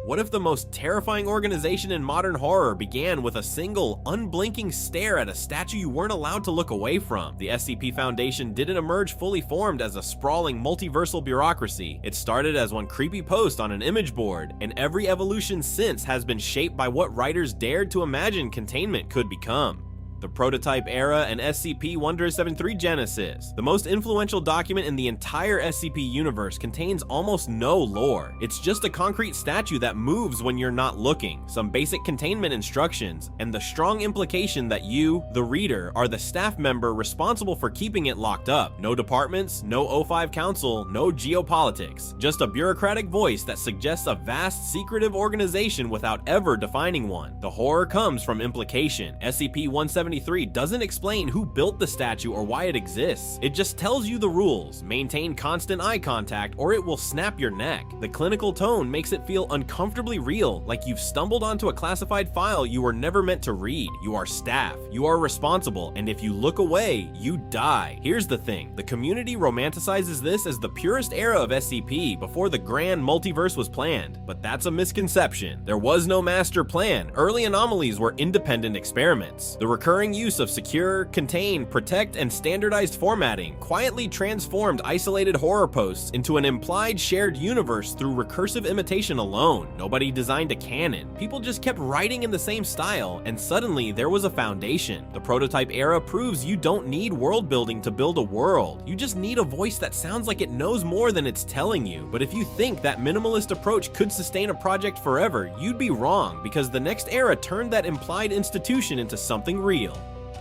What if the most terrifying organization in modern horror began with a single, unblinking stare at a statue you weren't allowed to look away from? The SCP Foundation didn't emerge fully formed as a sprawling multiversal bureaucracy. It started as one creepy post on an image board, and every evolution since has been shaped by what writers dared to imagine containment could become. The Prototype Era and SCP-173 Genesis. The most influential document in the entire SCP universe contains almost no lore. It's just a concrete statue that moves when you're not looking, some basic containment instructions, and the strong implication that you, the reader, are the staff member responsible for keeping it locked up. No departments, no O5 Council, no geopolitics. Just a bureaucratic voice that suggests a vast, secretive organization without ever defining one. The horror comes from implication. SCP-173 doesn't explain who built the statue or why it exists. It just tells you the rules. Maintain constant eye contact or it will snap your neck. The clinical tone makes it feel uncomfortably real, like you've stumbled onto a classified file you were never meant to read. You are staff, you are responsible, and if you look away, you die. Here's the thing, the community romanticizes this as the purest era of SCP before the grand multiverse was planned, but that's a misconception. There was no master plan. Early anomalies were independent experiments. The recurring use of secure, contain, protect, and standardized formatting quietly transformed isolated horror posts into an implied shared universe through recursive imitation alone. Nobody designed a canon. People just kept writing in the same style, and suddenly there was a foundation. The Prototype Era proves you don't need world building to build a world. You just need a voice that sounds like it knows more than it's telling you. But if you think that minimalist approach could sustain a project forever, you'd be wrong, because the next era turned that implied institution into something real.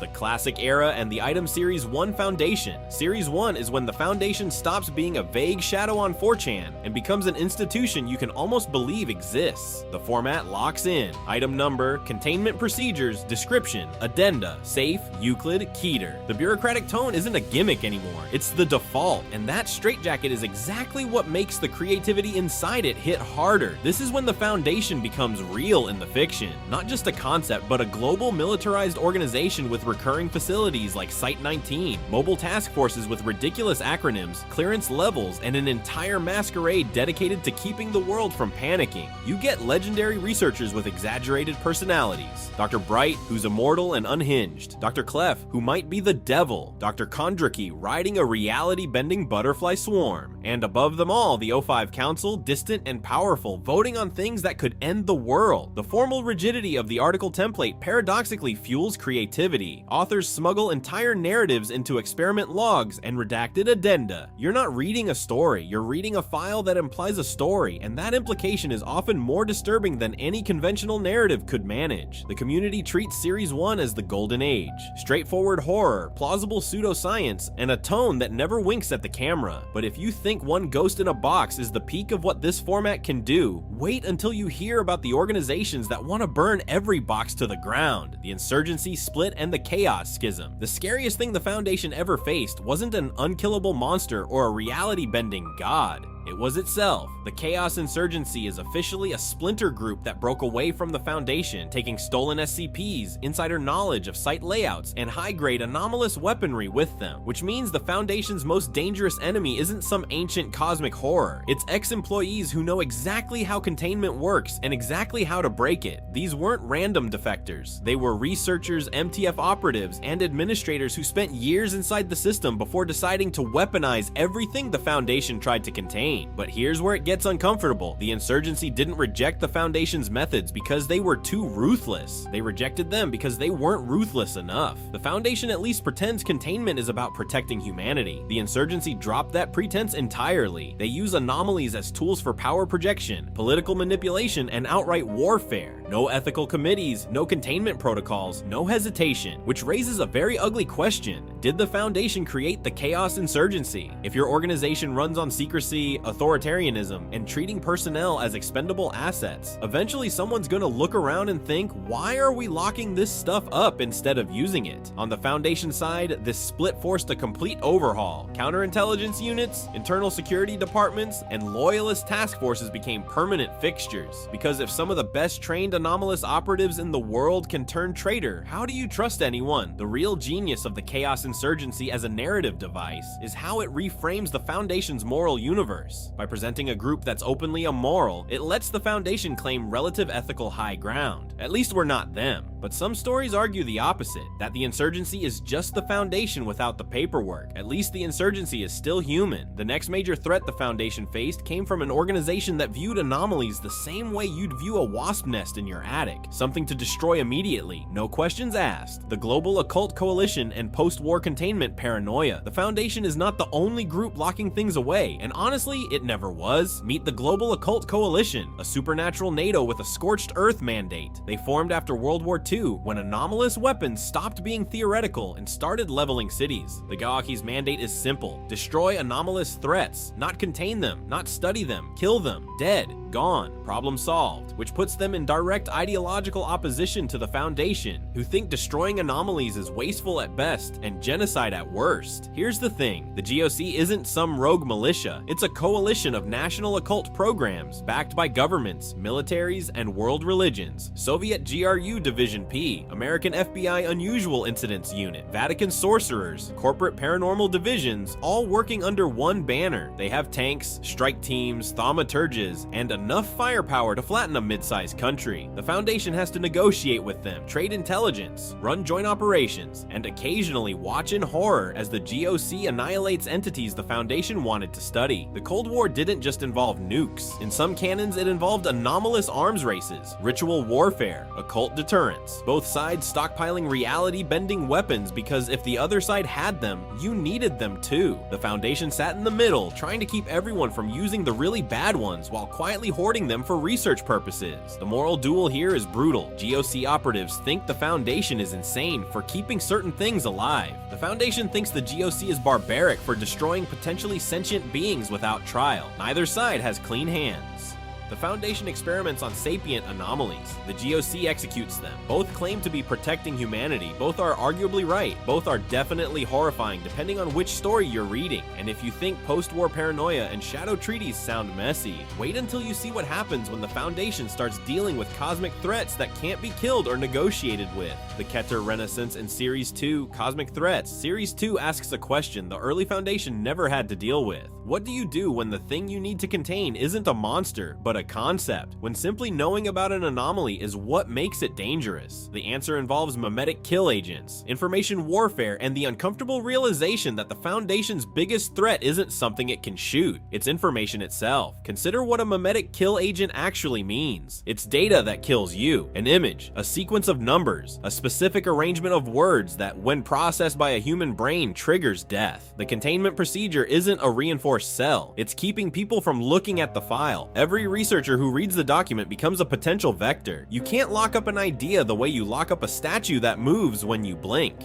The Classic Era and the Item Series 1 Foundation. Series 1 is when the Foundation stops being a vague shadow on 4chan and becomes an institution you can almost believe exists. The format locks in. Item number, containment procedures, description, addenda, safe, Euclid, Keter. The bureaucratic tone isn't a gimmick anymore. It's the default, and that straitjacket is exactly what makes the creativity inside it hit harder. This is when the Foundation becomes real in the fiction. Not just a concept, but a global militarized organization with recurring facilities like Site-19, mobile task forces with ridiculous acronyms, clearance levels, and an entire masquerade dedicated to keeping the world from panicking. You get legendary researchers with exaggerated personalities. Dr. Bright, who's immortal and unhinged. Dr. Clef, who might be the devil. Dr. Kondraki, riding a reality-bending butterfly swarm. And above them all, the O5 Council, distant and powerful, voting on things that could end the world. The formal rigidity of the article template paradoxically fuels creativity. Authors smuggle entire narratives into experiment logs and redacted addenda. You're not reading a story, you're reading a file that implies a story, and that implication is often more disturbing than any conventional narrative could manage. The community treats Series 1 as the golden age. Straightforward horror, plausible pseudoscience, and a tone that never winks at the camera. But if you think One Ghost in a Box is the peak of what this format can do, wait until you hear about the organizations that want to burn every box to the ground. The Insurgency, Split, and the Chaos Schism. The scariest thing the Foundation ever faced wasn't an unkillable monster or a reality-bending god. It was itself. The Chaos Insurgency is officially a splinter group that broke away from the Foundation, taking stolen SCPs, insider knowledge of site layouts, and high-grade anomalous weaponry with them, which means the Foundation's most dangerous enemy isn't some ancient cosmic horror. It's ex-employees who know exactly how containment works and exactly how to break it. These weren't random defectors. They were researchers, MTF operatives, and administrators who spent years inside the system before deciding to weaponize everything the Foundation tried to contain. But here's where it gets uncomfortable. The Insurgency didn't reject the Foundation's methods because they were too ruthless. They rejected them because they weren't ruthless enough. The Foundation at least pretends containment is about protecting humanity. The Insurgency dropped that pretense entirely. They use anomalies as tools for power projection, political manipulation, and outright warfare. No ethical committees, no containment protocols, no hesitation, which raises a very ugly question. Did the Foundation create the Chaos Insurgency? If your organization runs on secrecy, authoritarianism, and treating personnel as expendable assets, eventually someone's gonna look around and think, why are we locking this stuff up instead of using it? On the Foundation side, this split forced a complete overhaul. Counterintelligence units, internal security departments, and loyalist task forces became permanent fixtures. Because if some of the best trained anomalous operatives in the world can turn traitor, how do you trust anyone? The real genius of the Chaos insurgency as a narrative device is how it reframes the Foundation's moral universe. By presenting a group that's openly immoral, it lets the Foundation claim relative ethical high ground. At least we're not them. But some stories argue the opposite, that the insurgency is just the Foundation without the paperwork. At least the insurgency is still human. The next major threat the Foundation faced came from an organization that viewed anomalies the same way you'd view a wasp nest in your attic. Something to destroy immediately, no questions asked. The Global Occult Coalition and post-war containment paranoia. The Foundation is not the only group locking things away, and honestly, it never was. Meet the Global Occult Coalition, a supernatural NATO with a scorched earth mandate. They formed after World War II, when anomalous weapons stopped being theoretical and started leveling cities. The Gawaki's mandate is simple: destroy anomalous threats, not contain them, not study them, kill them, dead, gone, problem solved, which puts them in direct ideological opposition to the Foundation, who think destroying anomalies is wasteful at best and genocide at worst. Here's the thing, the GOC isn't some rogue militia, it's a coalition of national occult programs backed by governments, militaries, and world religions. Soviet GRU Division P, American FBI Unusual Incidents Unit, Vatican sorcerers, corporate paranormal divisions, all working under one banner. They have tanks, strike teams, thaumaturges, and enough firepower to flatten a mid-sized country. The Foundation has to negotiate with them, trade intelligence, run joint operations, and occasionally watch in horror as the GOC annihilates entities the Foundation wanted to study. The Cold War didn't just involve nukes. In some canons, it involved anomalous arms races, ritual warfare, occult deterrence. Both sides stockpiling reality-bending weapons because if the other side had them, you needed them too. The Foundation sat in the middle, trying to keep everyone from using the really bad ones while quietly hoarding them for research purposes. The moral duel here is brutal. GOC operatives think the Foundation is insane for keeping certain things alive. The Foundation thinks the GOC is barbaric for destroying potentially sentient beings without trial. Neither side has clean hands. The Foundation experiments on sapient anomalies. The GOC executes them. Both claim to be protecting humanity. Both are arguably right. Both are definitely horrifying depending on which story you're reading. And if you think post-war paranoia and shadow treaties sound messy, wait until you see what happens when the Foundation starts dealing with cosmic threats that can't be killed or negotiated with. The Keter Renaissance in Series 2, Cosmic Threats. Series 2 asks a question the early Foundation never had to deal with. What do you do when the thing you need to contain isn't a monster, but a concept? When simply knowing about an anomaly is what makes it dangerous? The answer involves memetic kill agents, information warfare, and the uncomfortable realization that the Foundation's biggest threat isn't something it can shoot, it's information itself. Consider what a memetic kill agent actually means. It's data that kills you, an image, a sequence of numbers, a specific arrangement of words that, when processed by a human brain, triggers death. The containment procedure isn't a reinforced cell, it's keeping people from looking at the file. Every researcher who reads the document becomes a potential vector. You can't lock up an idea the way you lock up a statue that moves when you blink.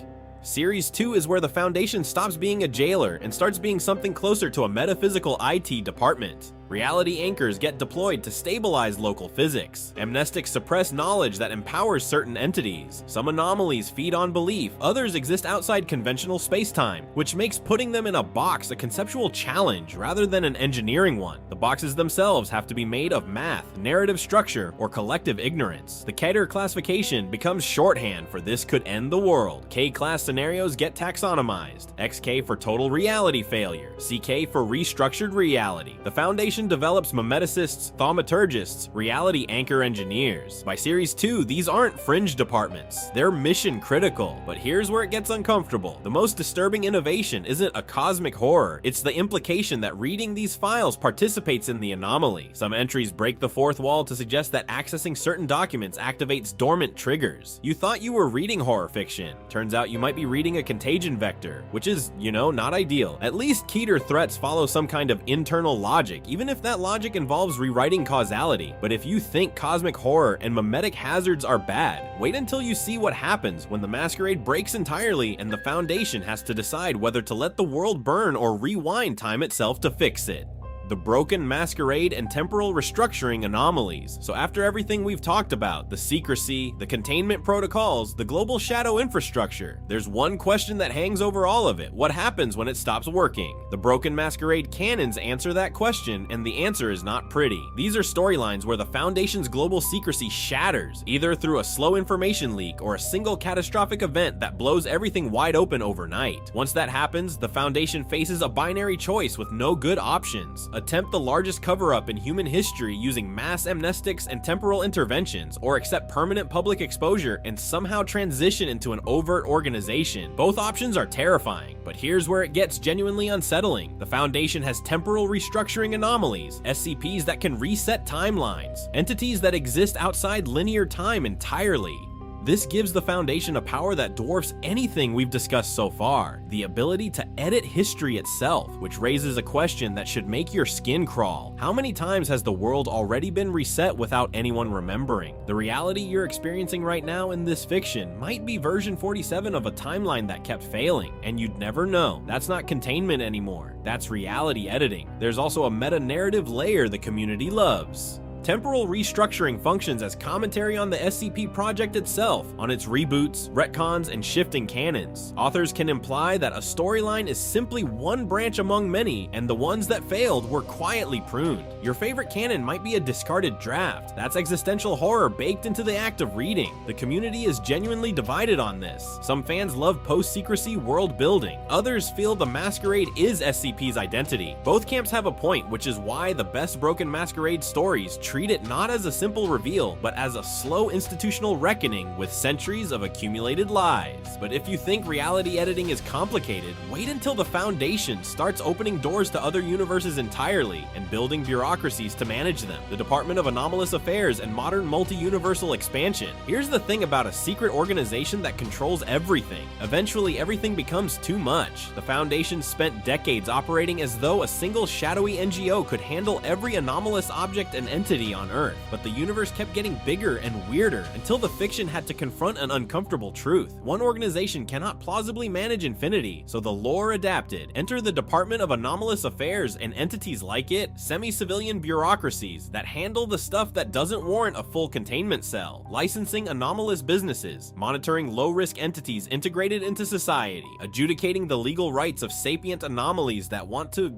Series 2 is where the Foundation stops being a jailer and starts being something closer to a metaphysical IT department. Reality anchors get deployed to stabilize local physics. Amnestics suppress knowledge that empowers certain entities. Some anomalies feed on belief, others exist outside conventional space-time, which makes putting them in a box a conceptual challenge rather than an engineering one. The boxes themselves have to be made of math, narrative structure, or collective ignorance. The Keter classification becomes shorthand for this could end the world. K-class scenarios get taxonomized. XK for total reality failure. CK for restructured reality. The Foundation develops memeticists, thaumaturgists, reality anchor engineers. By Series 2, these aren't fringe departments, they're mission critical. But here's where it gets uncomfortable. The most disturbing innovation isn't a cosmic horror, it's the implication that reading these files participates in the anomaly. Some entries break the fourth wall to suggest that accessing certain documents activates dormant triggers. You thought you were reading horror fiction. Turns out you might be reading a contagion vector, which is, not ideal. At least Keter threats follow some kind of internal logic, even if that logic involves rewriting causality. But if you think cosmic horror and memetic hazards are bad, wait until you see what happens when the masquerade breaks entirely and the Foundation has to decide whether to let the world burn or rewind time itself to fix it. the broken masquerade and temporal restructuring anomalies. So after everything we've talked about, the secrecy, the containment protocols, the global shadow infrastructure, there's one question that hangs over all of it. What happens when it stops working? The broken masquerade canons answer that question, and the answer is not pretty. These are storylines where the Foundation's global secrecy shatters, either through a slow information leak or a single catastrophic event that blows everything wide open overnight. Once that happens, the Foundation faces a binary choice with no good options. Attempt the largest cover-up in human history using mass amnestics and temporal interventions, or accept permanent public exposure and somehow transition into an overt organization. Both options are terrifying, but here's where it gets genuinely unsettling. The Foundation has temporal restructuring anomalies, SCPs that can reset timelines, entities that exist outside linear time entirely. This gives the Foundation a power that dwarfs anything we've discussed so far, the ability to edit history itself, which raises a question that should make your skin crawl. How many times has the world already been reset without anyone remembering? The reality you're experiencing right now in this fiction might be version 47 of a timeline that kept failing, and you'd never know. That's not containment anymore, that's reality editing. There's also a meta-narrative layer the community loves. Temporal restructuring functions as commentary on the SCP project itself, on its reboots, retcons, and shifting canons. Authors can imply that a storyline is simply one branch among many, and the ones that failed were quietly pruned. Your favorite canon might be a discarded draft. That's existential horror baked into the act of reading. The community is genuinely divided on this. Some fans love post-secrecy world building. Others feel the Masquerade is SCP's identity. Both camps have a point, which is why the best Broken Masquerade stories treat it not as a simple reveal, but as a slow institutional reckoning with centuries of accumulated lies. But if you think reality editing is complicated, wait until the Foundation starts opening doors to other universes entirely and building bureaucracies to manage them. The Department of Anomalous Affairs and modern multi-universal expansion. Here's the thing about a secret organization that controls everything. Eventually, everything becomes too much. The Foundation spent decades operating as though a single shadowy NGO could handle every anomalous object and entity on Earth, but the universe kept getting bigger and weirder until the fiction had to confront an uncomfortable truth. One organization cannot plausibly manage infinity, so the lore adapted. Enter the Department of Anomalous Affairs and entities like it, semi-civilian bureaucracies that handle the stuff that doesn't warrant a full containment cell, licensing anomalous businesses, monitoring low-risk entities integrated into society, adjudicating the legal rights of sapient anomalies that want to,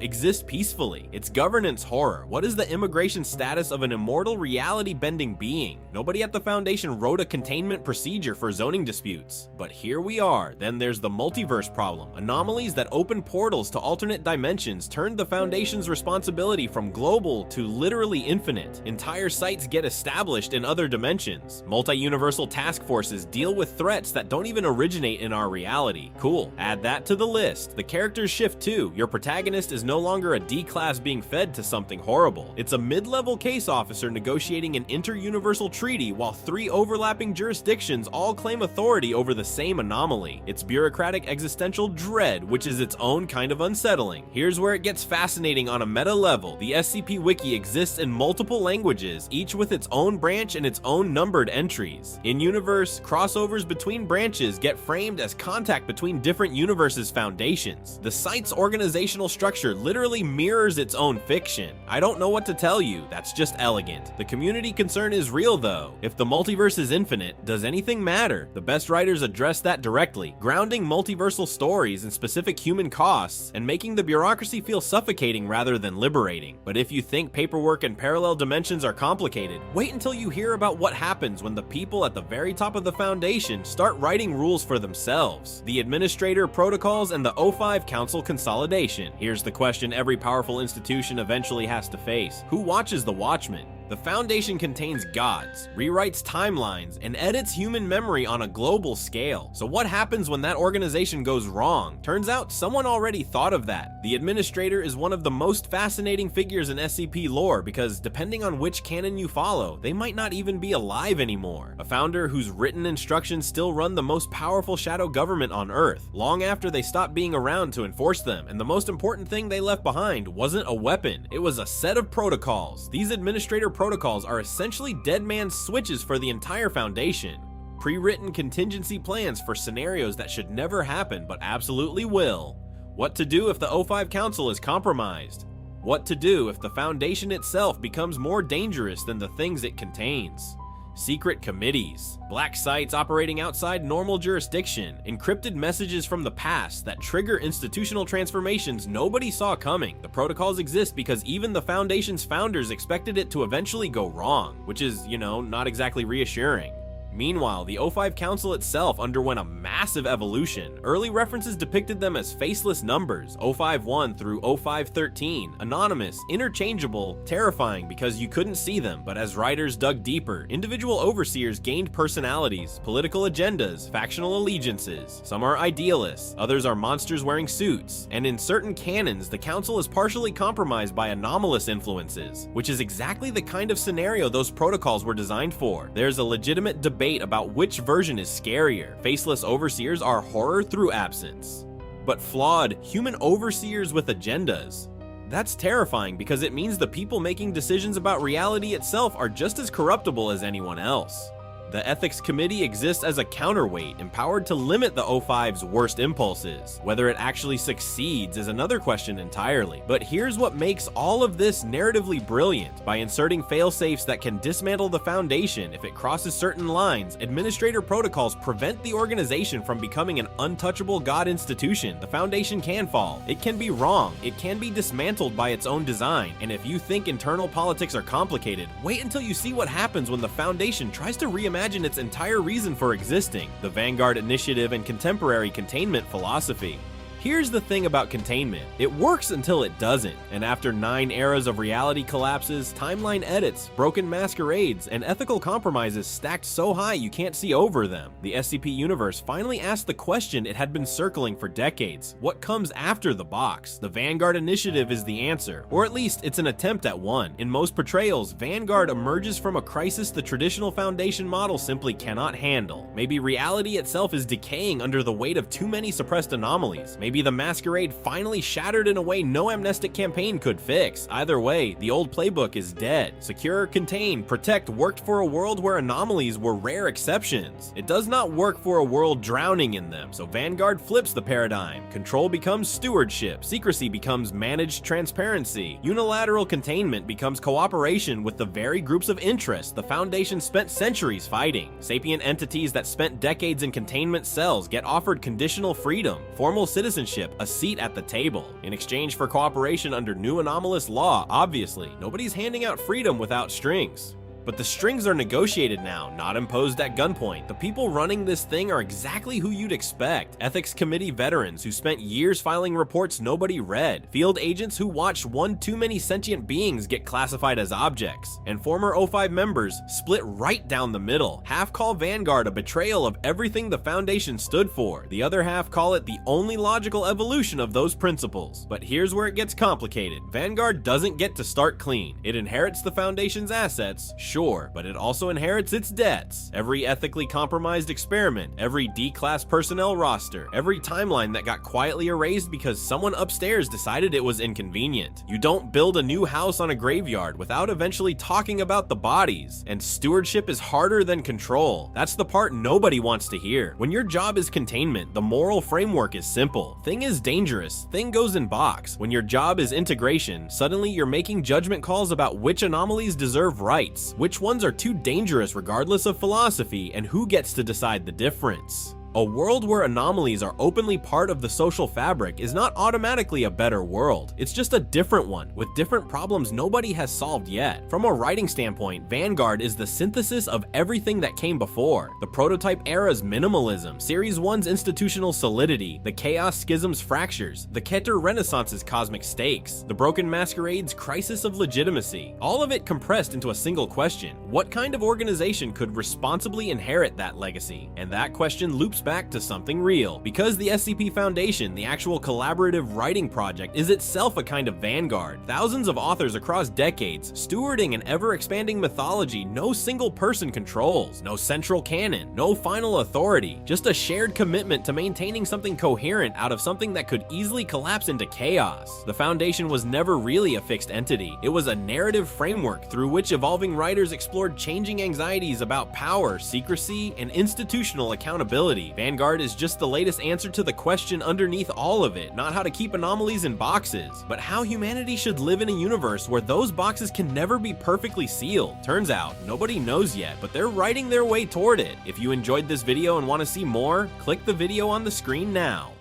exist peacefully. It's governance horror. What is the immigration status of an immortal reality-bending being? Nobody at the Foundation wrote a containment procedure for zoning disputes. But here we are. Then there's the multiverse problem. Anomalies that open portals to alternate dimensions turned the Foundation's responsibility from global to literally infinite. Entire sites get established in other dimensions. Multi-universal task forces deal with threats that don't even originate in our reality. Cool. Add that to the list. The characters shift too. Your protagonist is no longer a D-class being fed to something horrible. It's a mid-level case officer negotiating an inter-universal treaty while 3 overlapping jurisdictions all claim authority over the same anomaly. It's bureaucratic existential dread, which is its own kind of unsettling. Here's where it gets fascinating on a meta level. The SCP Wiki exists in multiple languages, each with its own branch and its own numbered entries. In universe, crossovers between branches get framed as contact between different universes' foundations. The site's organizational structure literally mirrors its own fiction. I don't know what to tell you, that's just elegant. The community concern is real though. If the multiverse is infinite, does anything matter? The best writers address that directly, grounding multiversal stories in specific human costs and making the bureaucracy feel suffocating rather than liberating. But if you think paperwork and parallel dimensions are complicated, wait until you hear about what happens when the people at the very top of the Foundation start writing rules for themselves. The Administrator Protocols and the O5 Council Consolidation. Here's the question every powerful institution eventually has to face. Who watches the Watchmen? The Foundation contains gods, rewrites timelines, and edits human memory on a global scale. So what happens when that organization goes wrong? Turns out someone already thought of that. The Administrator is one of the most fascinating figures in SCP lore because depending on which canon you follow, they might not even be alive anymore. A founder whose written instructions still run the most powerful shadow government on Earth, long after they stopped being around to enforce them, and the most important thing they left behind wasn't a weapon, it was a set of protocols. These Administrator protocols are essentially dead man's switches for the entire Foundation. Pre-written contingency plans for scenarios that should never happen but absolutely will. What to do if the O5 Council is compromised? What to do if the Foundation itself becomes more dangerous than the things it contains. Secret committees, black sites operating outside normal jurisdiction, encrypted messages from the past that trigger institutional transformations nobody saw coming. The protocols exist because even the Foundation's founders expected it to eventually go wrong, which is, not exactly reassuring. Meanwhile, the O5 Council itself underwent a massive evolution. Early references depicted them as faceless numbers, O51 through O513, anonymous, interchangeable, terrifying because you couldn't see them, but as writers dug deeper, individual overseers gained personalities, political agendas, factional allegiances. Some are idealists, others are monsters wearing suits, and in certain canons, the Council is partially compromised by anomalous influences, which is exactly the kind of scenario those protocols were designed for. There's a legitimate debate about which version is scarier. Faceless overseers are horror through absence. But flawed, human overseers with agendas. That's terrifying because it means the people making decisions about reality itself are just as corruptible as anyone else. The Ethics Committee exists as a counterweight, empowered to limit the O5's worst impulses. Whether it actually succeeds is another question entirely. But here's what makes all of this narratively brilliant. By inserting failsafes that can dismantle the Foundation if it crosses certain lines, administrator protocols prevent the organization from becoming an untouchable god institution. The Foundation can fall. It can be wrong. It can be dismantled by its own design. And if you think internal politics are complicated, wait until you see what happens when the Foundation tries to reimagine its entire reason for existing, the Vanguard Initiative and contemporary containment philosophy. Here's the thing about containment. It works until it doesn't, and after 9 eras of reality collapses, timeline edits, broken masquerades, and ethical compromises stacked so high you can't see over them, the SCP universe finally asked the question it had been circling for decades. What comes after the box? The Vanguard Initiative is the answer, or at least it's an attempt at one. In most portrayals, Vanguard emerges from a crisis the traditional Foundation model simply cannot handle. Maybe reality itself is decaying under the weight of too many suppressed anomalies. Maybe the masquerade finally shattered in a way no amnestic campaign could fix. Either way, the old playbook is dead. Secure, contain, protect worked for a world where anomalies were rare exceptions. It does not work for a world drowning in them, so Vanguard flips the paradigm. Control becomes stewardship, secrecy becomes managed transparency, unilateral containment becomes cooperation with the very groups of interest the Foundation spent centuries fighting. Sapient entities that spent decades in containment cells get offered conditional freedom, formal citizenship, a seat at the table, in exchange for cooperation under new anomalous law. Obviously, nobody's handing out freedom without strings. But the strings are negotiated now, not imposed at gunpoint. The people running this thing are exactly who you'd expect. Ethics Committee veterans who spent years filing reports nobody read. Field agents who watched one too many sentient beings get classified as objects. And former O5 members split right down the middle. Half call Vanguard a betrayal of everything the Foundation stood for. The other half call it the only logical evolution of those principles. But here's where it gets complicated. Vanguard doesn't get to start clean. It inherits the Foundation's assets, sure, but it also inherits its debts. Every ethically compromised experiment, every D-class personnel roster, every timeline that got quietly erased because someone upstairs decided it was inconvenient. You don't build a new house on a graveyard without eventually talking about the bodies, and stewardship is harder than control. That's the part nobody wants to hear. When your job is containment, the moral framework is simple. Thing is dangerous, thing goes in box. When your job is integration, suddenly you're making judgment calls about which anomalies deserve rights, which ones are too dangerous regardless of philosophy, and who gets to decide the difference. A world where anomalies are openly part of the social fabric is not automatically a better world. It's just a different one, with different problems nobody has solved yet. From a writing standpoint, Vanguard is the synthesis of everything that came before. The Prototype era's minimalism, Series 1's institutional solidity, the Chaos Schism's fractures, the Keter Renaissance's cosmic stakes, the Broken Masquerade's crisis of legitimacy. All of it compressed into a single question. What kind of organization could responsibly inherit that legacy? And that question loops back to something real, because the SCP Foundation, the actual collaborative writing project, is itself a kind of vanguard. Thousands of authors across decades, stewarding an ever-expanding mythology no single person controls, no central canon, no final authority, just a shared commitment to maintaining something coherent out of something that could easily collapse into chaos. The Foundation was never really a fixed entity. It was a narrative framework through which evolving writers explored changing anxieties about power, secrecy, and institutional accountability. Vanguard is just the latest answer to the question underneath all of it, not how to keep anomalies in boxes, but how humanity should live in a universe where those boxes can never be perfectly sealed. Turns out, nobody knows yet, but they're writing their way toward it. If you enjoyed this video and want to see more, click the video on the screen now.